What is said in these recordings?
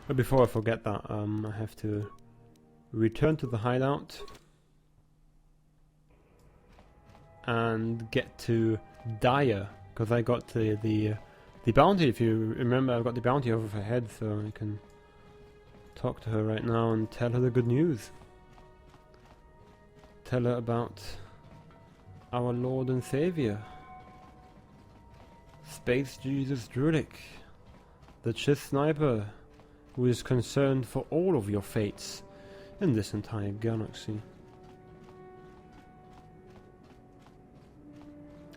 But before I forget that, I have to return to the hideout and get to Dyer, because I got the bounty. If you remember, I've got the bounty over her head, so I can talk to her right now and tell her the good news. Tell her about our Lord and Savior, Space Jesus Drewlik, the Chiss Sniper, who is concerned for all of your fates in this entire galaxy.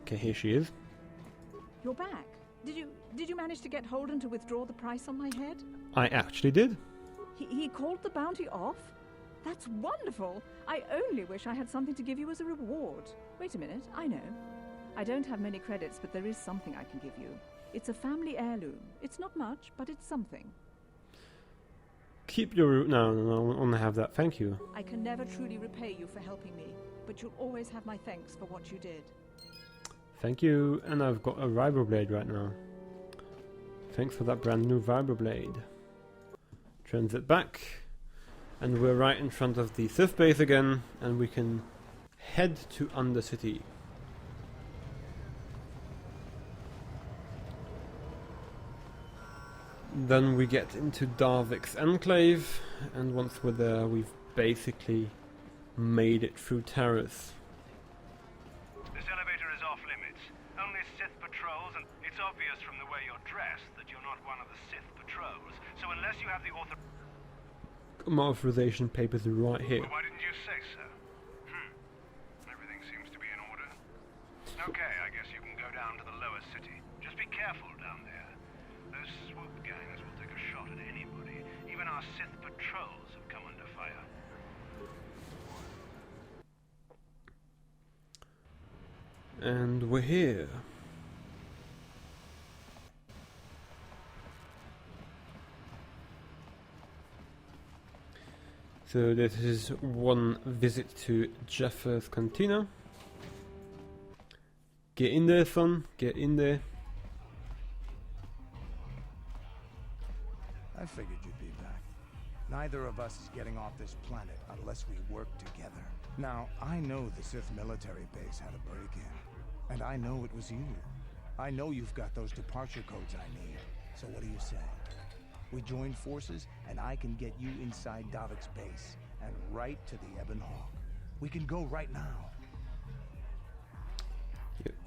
Okay, here she is. You're back. Did you manage to get Holden to withdraw the price on my head? I actually did. He called the bounty off? That's wonderful! I only wish I had something to give you as a reward. Wait a minute, I know. I don't have many credits, but there is something I can give you. It's a family heirloom. It's not much, but it's something. Keep your... No, I want to have that, thank you. I can never truly repay you for helping me, but you'll always have my thanks for what you did. Thank you, and I've got a vibroblade right now. Thanks for that brand new vibroblade. Transit back, and we're right in front of the Sith base again, and we can head to Undercity. Then we get into Davik's enclave, and once we're there, we've basically made it through Taris. This elevator is off limits. Only Sith patrols, and it's obvious from the way you're dressed that you're not one of the Sith patrols. So unless you have the My authorization papers are right here. Well, why didn't you say so? Everything seems to be in order. Okay, I guess you can go down to the lower city. Just be careful down there. Those swoop gangs will take a shot at anybody. Even our Sith patrols have come under fire. And we're here. So this is one visit to Jaffa's Cantina. Get in there, son. Get in there. I figured you'd be back. Neither of us is getting off this planet unless we work together. Now, I know the Sith military base had a break-in. And I know it was you. I know you've got those departure codes I need. So what do you say? We join forces, and I can get you inside Davik's base, and right to the Ebon Hawk. We can go right now.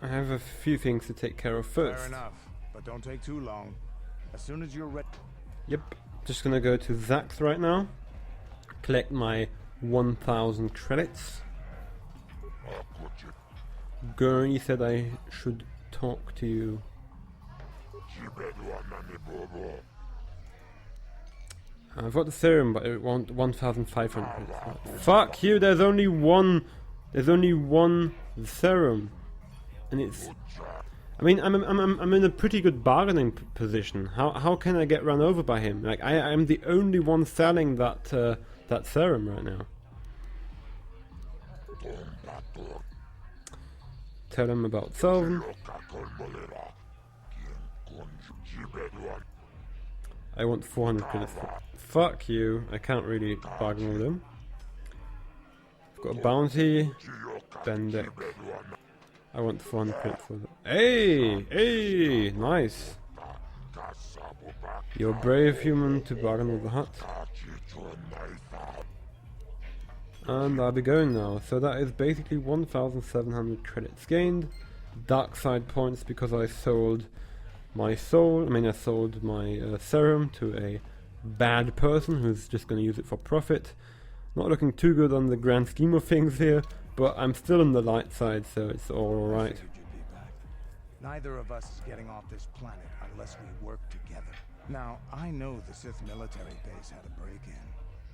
I have a few things to take care of first. Fair enough, but don't take too long. As soon as you're ready... Yep, just gonna go to Zax right now. Collect my 1,000 credits. Gurney said I should talk to you. I've got the serum, but I want 1,500. Fuck you! There's only one. There's only one serum, and it's. I mean, I'm in a pretty good bargaining position. How can I get run over by him? Like I'm the only one selling that that serum right now. Tell him about Selvin. I want 400 credits. Fuck you! I can't really bargain with him. I've got a bounty. Bendek. I want 400 credits for that. Hey! Hey! Nice! You're a brave human to bargain with the hut. And I'll be going now. So that is basically 1,700 credits gained. Dark side points because I sold my soul. I mean, I sold my serum to a bad person who's just going to use it for profit. Not looking too good on the grand scheme of things here, but I'm still on the light side, so it's all alright. Neither of us is getting off this planet unless we work together. Now, I know the Sith military base had a break-in,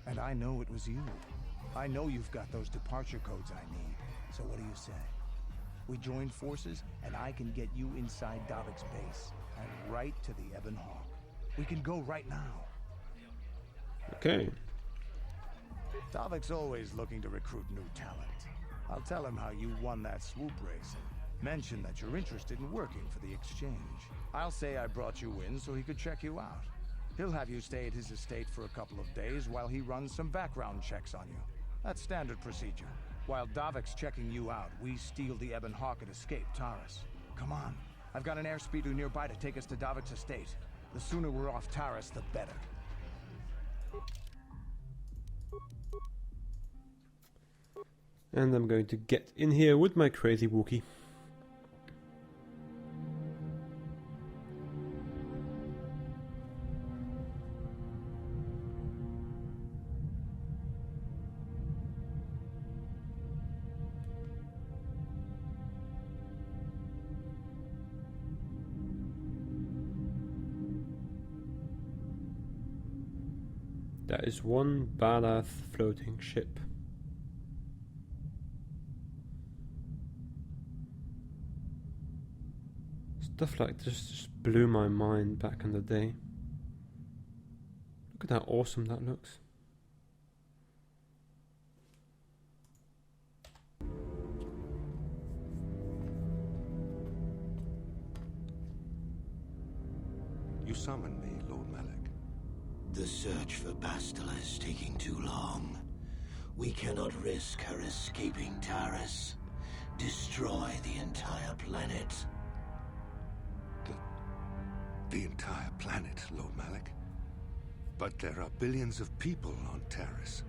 and I know it was you. I know you've got those departure codes I need. So what do you say? We join forces, and I can get you inside Davik's base, and right to the Ebon Hawk. We can go right now. Okay. Davik's always looking to recruit new talent. I'll tell him how you won that swoop race and mention that you're interested in working for the exchange. I'll say I brought you in so he could check you out. He'll have you stay at his estate for a couple of days while he runs some background checks on you. That's standard procedure. While Davik's checking you out, we steal the Ebon Hawk and escape Taris. Come on. I've got an airspeeder nearby to take us to Davik's estate. The sooner we're off Taris, the better. And I'm going to get in here with my crazy Wookiee. That is one badass floating ship. Stuff like this just blew my mind back in the day. Look at how awesome that looks. You summoned me, Lord Malik. The search for Bastila is taking too long. We cannot risk her escaping Taris. Destroy the entire planet. The entire planet, Lord Malik. But there are billions of people on Taris.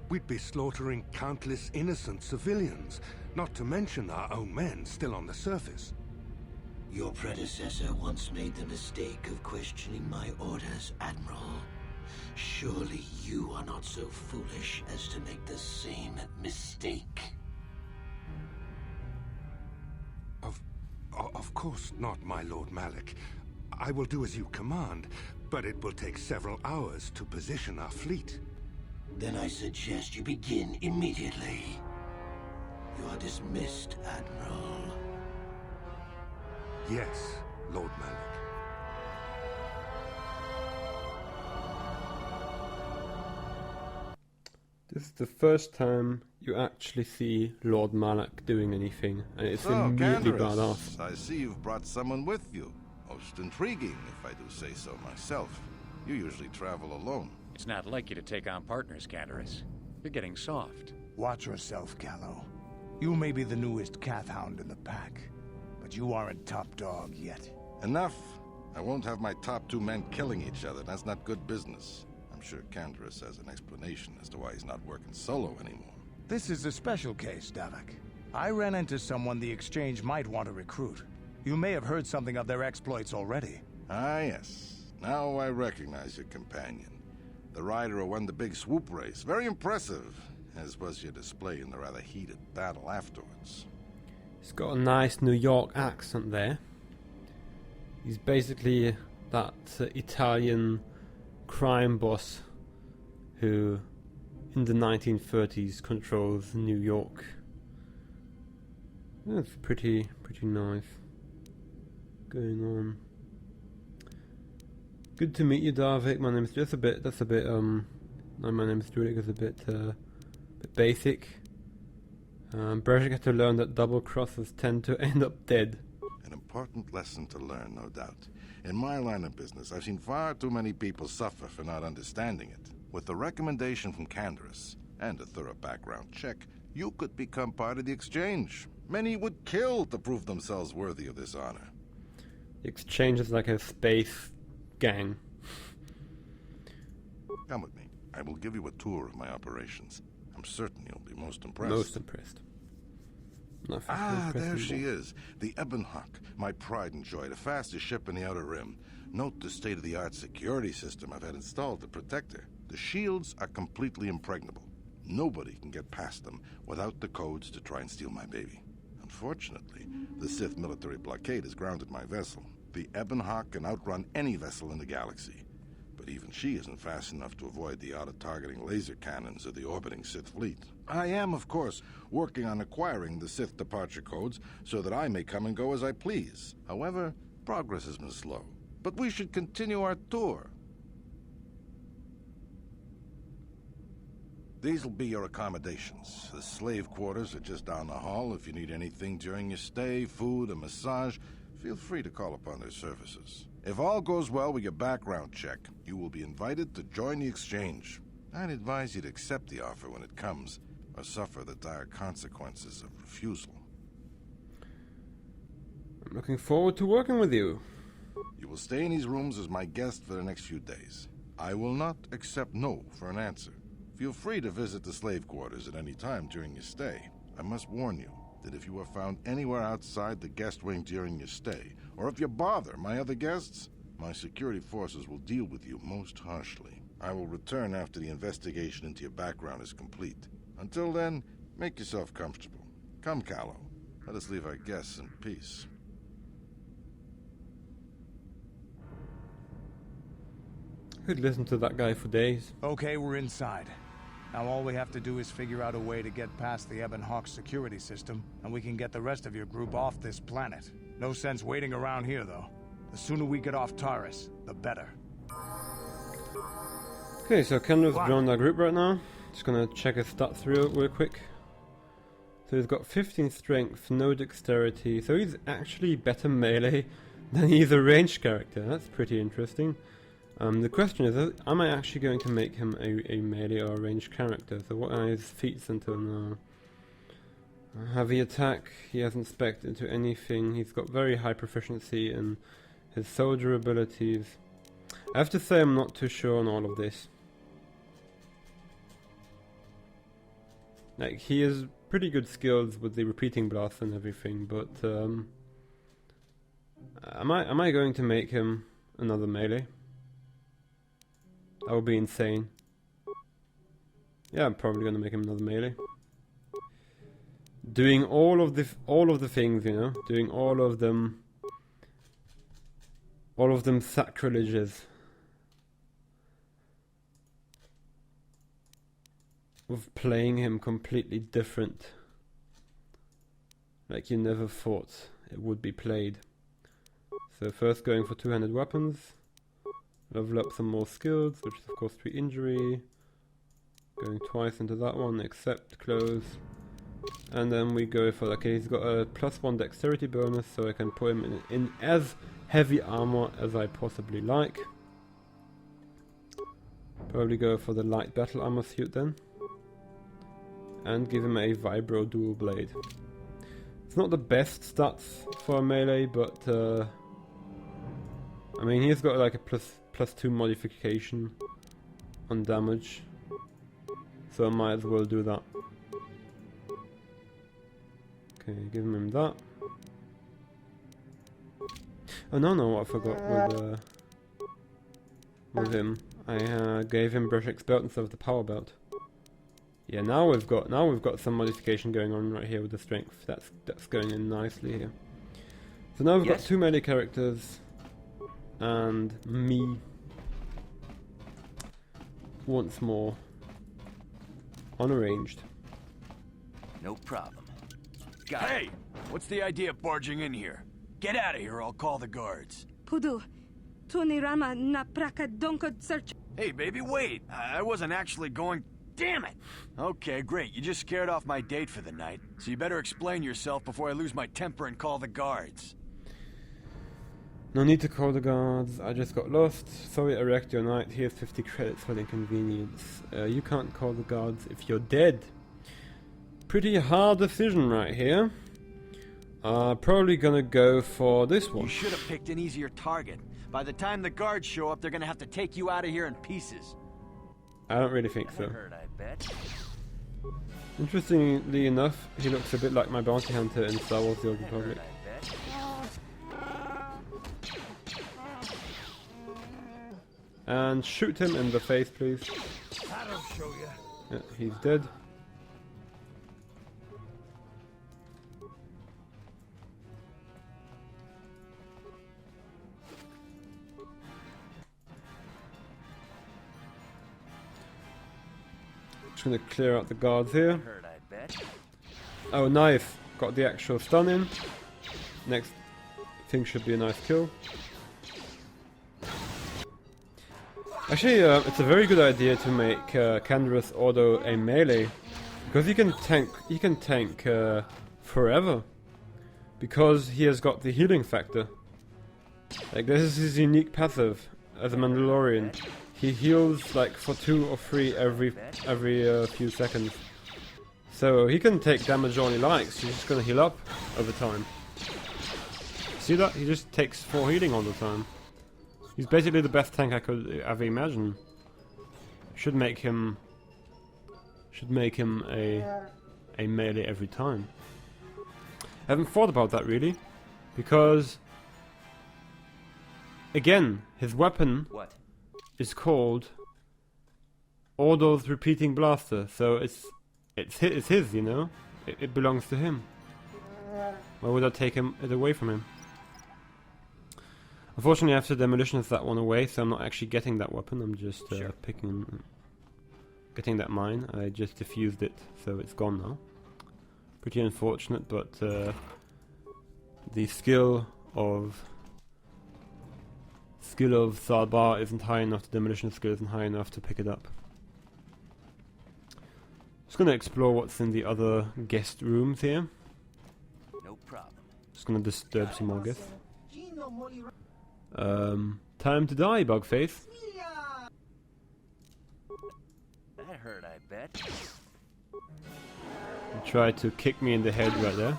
We'd be slaughtering countless innocent civilians, not to mention our own men still on the surface. Your predecessor once made the mistake of questioning my orders, Admiral. Surely you are not so foolish as to make the same mistake. Of course not, my Lord Malik. I will do as you command, but it will take several hours to position our fleet. Then I suggest you begin immediately. You are dismissed, Admiral. Yes, Lord Malik. This is the first time you actually see Lord Malak doing anything, and it's immediately badass. I see you've brought someone with you. Most intriguing, if I do say so myself. You usually travel alone. It's not like you to take on partners, Taris. You're getting soft. Watch yourself, Gallo. You may be the newest Cath Hound in the pack, but you aren't top dog yet. Enough. I won't have my top two men killing each other. That's not good business. I'm sure Taris has an explanation as to why he's not working solo anymore. This is a special case, Davik. I ran into someone the Exchange might want to recruit. You may have heard something of their exploits already. Ah, yes. Now I recognize your companion. The rider who won the big swoop race. Very impressive, as was your display in the rather heated battle afterwards. He's got a nice New York accent there. He's basically that Italian crime boss who in the 1930s controls New York. That's pretty nice going on. Good to meet you, Davik. My name's just a bit no, my name's Drewlik is a bit basic. Bergerac had to learn that double crosses tend to end up dead. An important lesson to learn, no doubt. In my line of business, I've seen far too many people suffer for not understanding it. With the recommendation from Taris and a thorough background check, you could become part of the Exchange. Many would kill to prove themselves worthy of this honor. The Exchange is like a space gang. Come with me. I will give you a tour of my operations. I'm certain you'll be most impressed. Most impressed. There she is. The Ebon Hawk, my pride and joy, the fastest ship in the Outer Rim. Note the state-of-the-art security system I've had installed to protect her. The shields are completely impregnable. Nobody can get past them without the codes to try and steal my baby. Unfortunately, the Sith military blockade has grounded my vessel. The Ebon Hawk can outrun any vessel in the galaxy. But even she isn't fast enough to avoid the auto-targeting laser cannons of the orbiting Sith fleet. I am, of course, working on acquiring the Sith departure codes so that I may come and go as I please. However, progress has been slow. But we should continue our tour. These will be your accommodations. The slave quarters are just down the hall. If you need anything during your stay, food, a massage, feel free to call upon their services. If all goes well with your background check, you will be invited to join the exchange. I'd advise you to accept the offer when it comes, or suffer the dire consequences of refusal. I'm looking forward to working with you. You will stay in these rooms as my guest for the next few days. I will not accept no for an answer. Feel free to visit the slave quarters at any time during your stay. I must warn you that if you are found anywhere outside the guest wing during your stay, or if you bother my other guests, my security forces will deal with you most harshly. I will return after the investigation into your background is complete. Until then, make yourself comfortable. Come, Callow. Let us leave our guests in peace. Could listen to that guy for days. Okay, we're inside. Now all we have to do is figure out a way to get past the Ebon Hawk security system, and we can get the rest of your group off this planet. No sense waiting around here, though. The sooner we get off Taris, the better. Okay, so Kendra's joined our group right now. Just gonna check his stats real quick. So he's got 15 strength, no dexterity, so he's actually better melee than he's a ranged character. That's pretty interesting. The question is, am I actually going to make him a melee or a ranged character? So what are his feats until now? Heavy attack, he hasn't spec'd into anything. He's got very high proficiency in his soldier abilities. I have to say I'm not too sure on all of this. Like, he has pretty good skills with the repeating blast and everything, but am I going to make him another melee? That would be insane. Yeah, I'm probably gonna make him another melee. Doing all of the things, you know, doing all of them sacrileges of playing him completely different, like you never thought it would be played. So first going for two-handed weapons. Level up some more skills, which is of course 3 injury. Going twice into that one, accept, close. And then we go for, okay, he's got a +1 dexterity bonus, so I can put him in as heavy armor as I possibly like. Probably go for the light battle armor suit then. And give him a vibro dual blade. It's not the best stats for a melee, but I mean, he's got like a +2 modification on damage, so I might as well do that. Okay, give him that. Oh no, I forgot with him. I gave him Brush X belt instead of the power belt. Yeah, now we've got some modification going on right here with the strength. That's going in nicely here. So now we've got 2 melee characters. And me once more unarranged. No problem. Hey, what's the idea of barging in here? Get out of here, I'll call the guards. Pudu, Tunirama na praka donkod search. Hey, baby, wait. I wasn't actually going. Damn it! Okay, great. You just scared off my date for the night, so you better explain yourself before I lose my temper and call the guards. No need to call the guards, I just got lost. Sorry I wrecked your night, here's 50 credits for the inconvenience. You can't call the guards if you're dead. Pretty hard decision right here. Probably gonna go for this one. You should have picked an easier target. By the time the guards show up, they're gonna have to take you out of here in pieces. I don't really think so. Heard, I bet. Interestingly enough, he looks a bit like my bounty hunter in Star Wars The Old Republic. And shoot him in the face, please. That'll show you. Yeah, he's dead. Just gonna clear out the guards here. Oh, nice. Got the actual stun in. Next thing should be a nice kill. Actually, it's a very good idea to make Canderous Auto a melee, because he can tank forever, because he has got the healing factor. Like, this is his unique passive as a Mandalorian. He heals like for 2 or 3 every few seconds. So he can take damage all he likes, he's just gonna heal up over time. See that? He just takes 4 healing all the time. He's basically the best tank I could ever imagine. Should make him a melee every time. I haven't thought about that really, because again, his weapon is called Ordo's Repeating Blaster, so it's his, you know? It belongs to him. Why would I take it away from him? Unfortunately, I have to demolitionist that one away, so I'm not actually getting that weapon. I'm just getting that mine. I just diffused it, so it's gone now. Pretty unfortunate, but the skill of Salbar isn't high enough. The demolition skill isn't high enough to pick it up. Just gonna explore what's in the other guest rooms here. No problem. Just gonna disturb some more guests. Time to die, Bugface. That hurt, I bet. You tried to kick me in the head right there.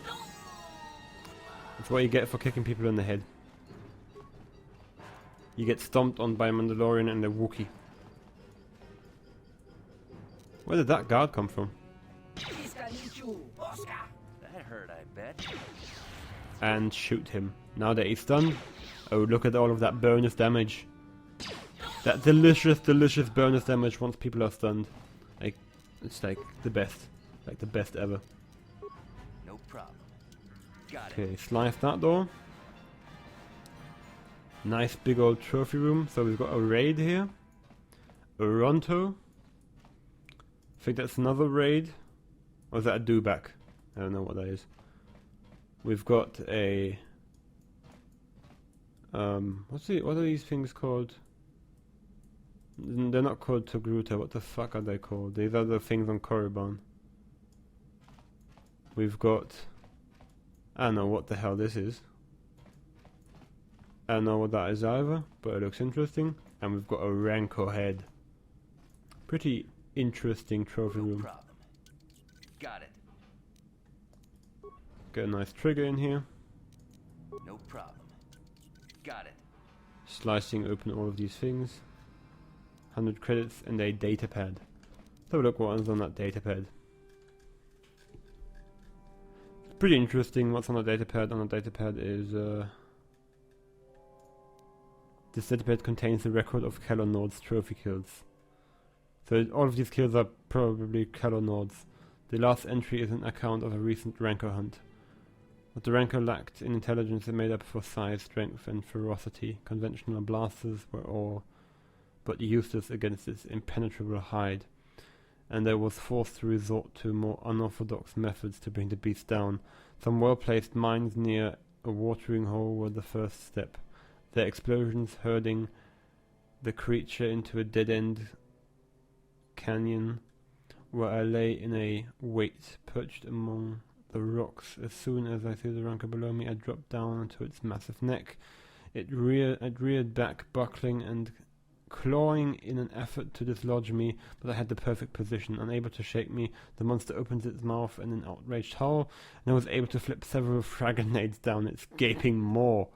That's what you get for kicking people in the head. You get stomped on by a Mandalorian and a Wookiee. Where did that guard come from? That hurt, I bet. And shoot him. Now that he's stunned. Oh, look at all of that bonus damage. That delicious, delicious bonus damage once people are stunned. Like, it's like the best. Like the best ever. No problem. Got it. Okay, slice that door. Nice big old trophy room. So we've got a raid here. A Ronto. I think that's another raid. Or is that a dewback? I don't know what that is. We've got a... what are these things called? They're not called Togruta. What the fuck are they called? These are the things on Korriban. We've got... I don't know what the hell this is. I don't know what that is either, but it looks interesting. And we've got a Rancor head. Pretty interesting trophy room. Problem. Got it. Get a nice trigger in here. No problem. Got it. Slicing open all of these things. 100 credits and a data pad. Let's have a look what is on that data pad. It's pretty interesting what's on the data pad. On the data pad is this data pad contains the record of Kelor Nord's trophy kills. So all of these kills are probably Kelor Nord's. The last entry is an account of a recent Rancor hunt. What the Rancor lacked in intelligence, it made up for size, strength and ferocity. Conventional blasters were all but useless against its impenetrable hide, and it was forced to resort to more unorthodox methods to bring the beast down. Some well-placed mines near a watering hole were the first step. Their explosions herding the creature into a dead-end canyon, where I lay in a wait perched among the rocks. As soon as I see the Rancor below me, I dropped down onto its massive neck. It reared back, buckling and clawing in an effort to dislodge me, but I had the perfect position. Unable to shake me, the monster opened its mouth in an outraged howl, and I was able to flip several frag grenades down its gaping maw.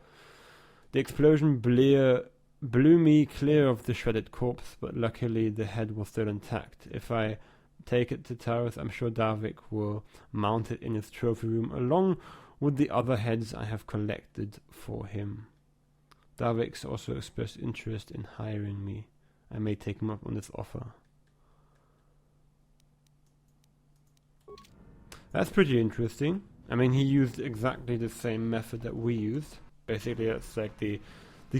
The explosion blew me clear of the shredded corpse, but luckily the head was still intact. If I take it to Taris, I'm sure Davik will mount it in his trophy room, along with the other heads I have collected for him. Davik's also expressed interest in hiring me. I may take him up on this offer. That's pretty interesting. I mean, he used exactly the same method that we used. Basically, it's like the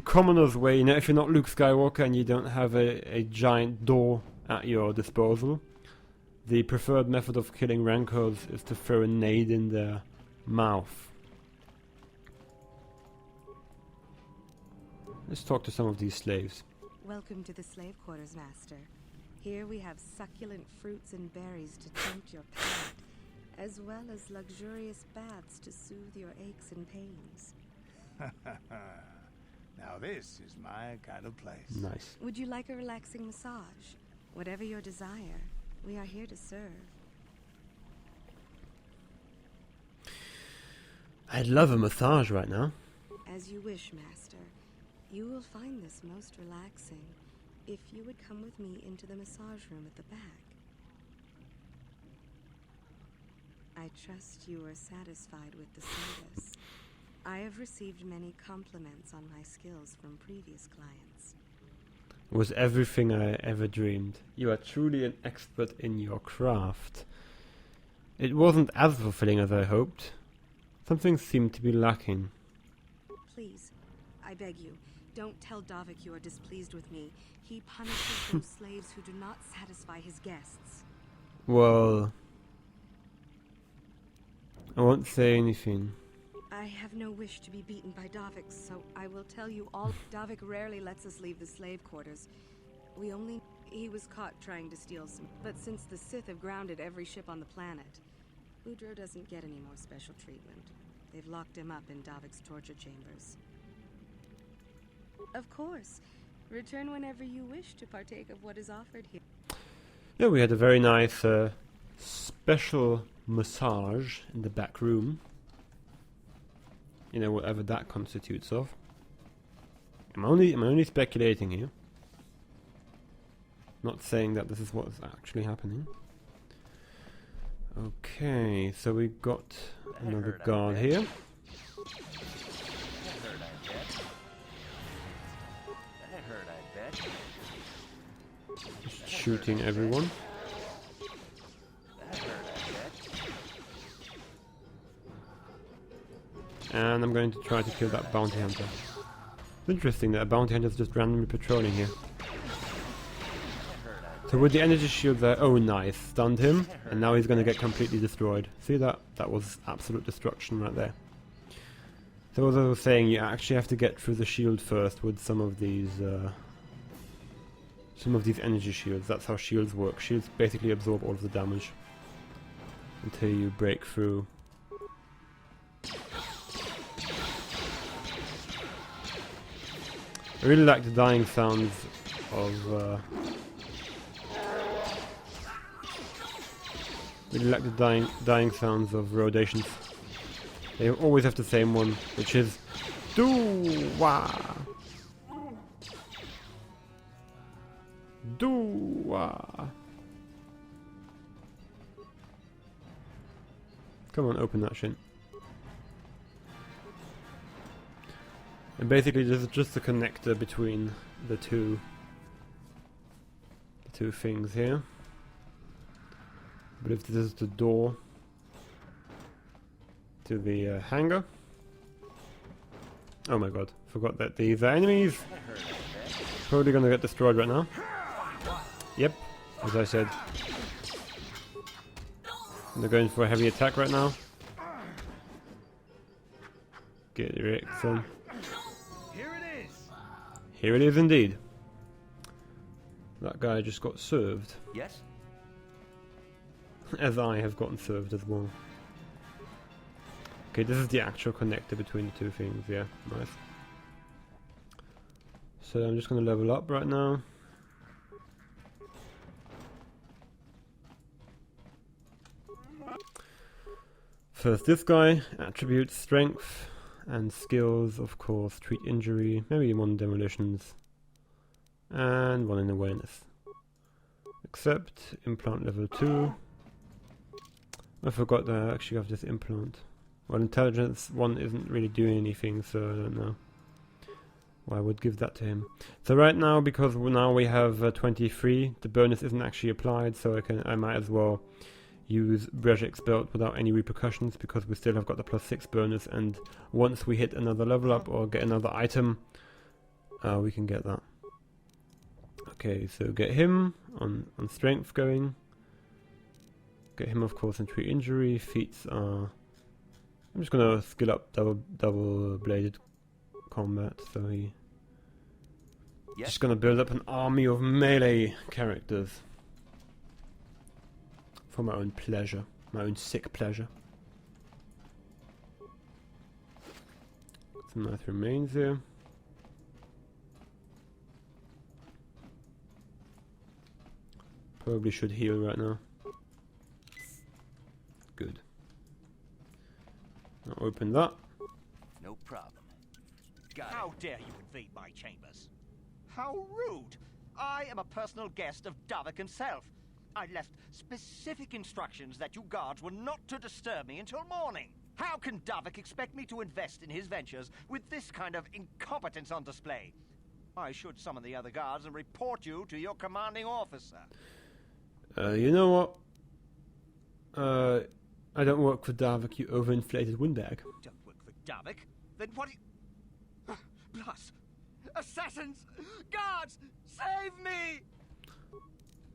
commoner's way. You know, if you're not Luke Skywalker and you don't have a giant door at your disposal, the preferred method of killing Rancors is to throw a nade in their mouth. Let's talk to some of these slaves. Welcome to the slave quarters, Master. Here we have succulent fruits and berries to tempt your palate, as well as luxurious baths to soothe your aches and pains. Now this is my kind of place. Nice. Would you like a relaxing massage? Whatever your desire, we are here to serve. I'd love a massage right now. As you wish, Master. You will find this most relaxing if you would come with me into the massage room at the back. I trust you are satisfied with the service. I have received many compliments on my skills from previous clients. It was everything I ever dreamed. You are truly an expert in your craft. It wasn't as fulfilling as I hoped. Something seemed to be lacking. Please, I beg you, don't tell Davik you are displeased with me. He punishes those slaves who do not satisfy his guests. Well, I won't say anything. I have no wish to be beaten by Davik, so I will tell you all. Davik rarely lets us leave the slave quarters. He was caught trying to steal some, but since the Sith have grounded every ship on the planet, Boudreaux doesn't get any more special treatment. They've locked him up in Davik's torture chambers. Of course. Return whenever you wish to partake of what is offered here. Yeah, we had a very nice special massage in the back room. You know, whatever that constitutes of. I'm only speculating here. Not saying that this is what's actually happening. Okay, so we got another guard here. Just shooting everyone. And I'm going to try to kill that bounty hunter. It's interesting that a bounty hunter is just randomly patrolling here. So with the energy shield there, oh nice, stunned him, and now he's going to get completely destroyed. See that? That was absolute destruction right there. So as I was saying, you actually have to get through the shield first with some of these energy shields. That's how shields work. Shields basically absorb all of the damage until you break through. I really like the dying sounds of dying sounds of rodations. They always have the same one, which is do-wah. Do-wah. Come on, open that shit. And basically this is just a connector between the two things here. But if this is the door to the hangar. Oh my god, forgot that these are enemies. Probably gonna get destroyed right now. Yep, as I said. And they're going for a heavy attack right now. Get your X on. Here it is indeed. That guy just got served. Yes? As I have gotten served as well. Okay, this is the actual connector between the two things, yeah, nice. So I'm just gonna level up right now. First this guy, attributes, strength, and skills, of course, treat injury, maybe 1 demolitions, and 1 in awareness. Accept, implant level 2. I forgot that I actually have this implant. Well, intelligence 1 isn't really doing anything, so I don't know why I would give that to him. So right now, because now we have 23, the bonus isn't actually applied, so I might as well use Brejik's belt without any repercussions, because we still have got the +6 bonus, and once we hit another level up or get another item, we can get that. Okay, so get him on strength going. Get him, of course, in treat injury. Feats are... I'm just gonna skill up double bladed combat, so he... Yes. Just gonna build up an army of melee characters. For my own pleasure. My own sick pleasure. Some nice remains here. Probably should heal right now. Good. I'll open that. No problem. How dare you invade my chambers? How rude! I am a personal guest of Davik himself. I left specific instructions that you guards were not to disturb me until morning. How can Davik expect me to invest in his ventures with this kind of incompetence on display? I should summon the other guards and report you to your commanding officer. You know what? I don't work for Davik, you overinflated windbag. Don't work for Davik? Then what do you... Plus, assassins! Guards! Save me!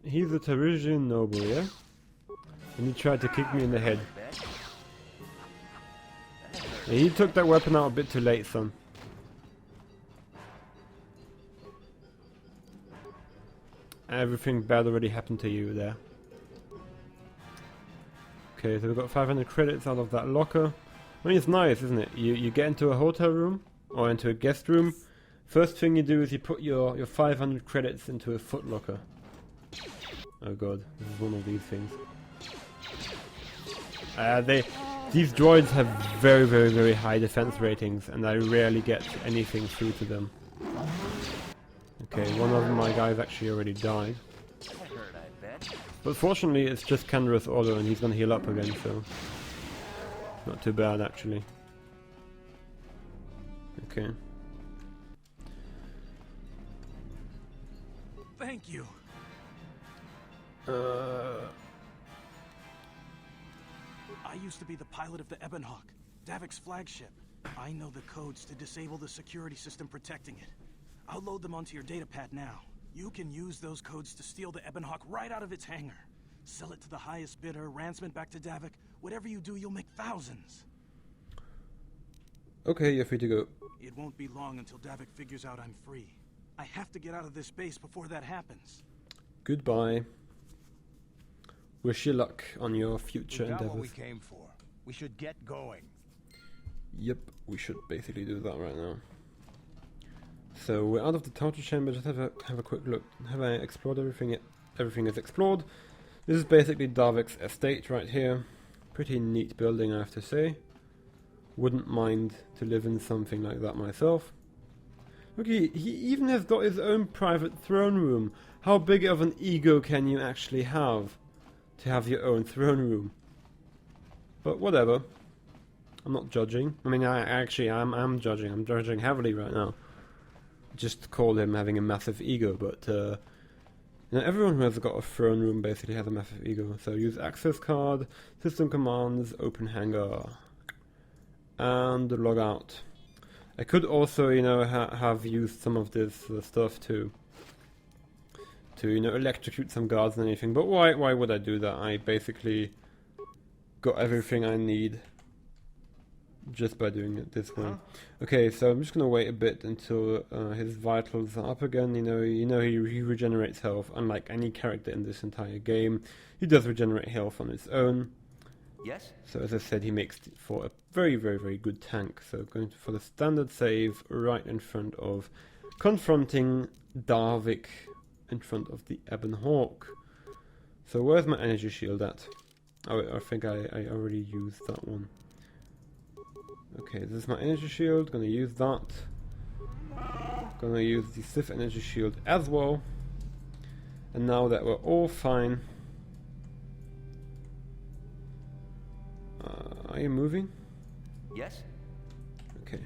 He's a Tarisian noble, yeah? And he tried to kick me in the head. Yeah, he took that weapon out a bit too late, son. Everything bad already happened to you there. Okay, so we've got 500 credits out of that locker. I mean, it's nice, isn't it? You get into a hotel room, or into a guest room. First thing you do is you put your 500 credits into a foot locker. Oh god, this is one of these things. These droids have very, very, very high defense ratings, and I rarely get anything through to them. Okay, one of my guys actually already died. But fortunately it's just Kendra's order and he's gonna heal up again, so... not too bad actually. Okay. Thank you. I used to be the pilot of the Ebonhawk, Davik's flagship. I know the codes to disable the security system protecting it. I'll load them onto your datapad now. You can use those codes to steal the Ebonhawk right out of its hangar. Sell it to the highest bidder, ransom it back to Davik. Whatever you do, you'll make thousands. Okay, you're free to go. It won't be long until Davik figures out I'm free. I have to get out of this base before that happens. Goodbye. Wish you luck on your future We got endeavors. what we came for. We should get going. Yep, we should basically do that right now. So we're out of the torture chamber. Just have a quick look. Have I explored everything yet? Everything is explored. This is basically Davik's estate right here. Pretty neat building, I have to say. Wouldn't mind to live in something like that myself. Look, he even has got his own private throne room. How big of an ego can you actually have to have your own throne room? But whatever. I'm not judging. I mean, I am judging. I'm judging heavily right now. Just call him having a massive ego, but you know, everyone who has got a throne room basically has a massive ego. So use access card, system commands, open hangar, and log out. I could also, you know, have used some of this stuff to you know, electrocute some guards and anything. But why would I do that? I basically got everything I need just by doing it this way. Okay, so I'm just gonna wait a bit until his vitals are up again. You know he regenerates health, unlike any character in this entire game. He does regenerate health on its own. Yes? So as I said, he makes for a very, very, very good tank. So going for the standard save right in front of confronting Davik in front of the Ebonhawk. So where's my energy shield at? Oh, I think I already used that one. Okay, this is my energy shield. Gonna use that. Gonna use the Sith energy shield as well. And now that we're all fine, are you moving? Yes? Okay.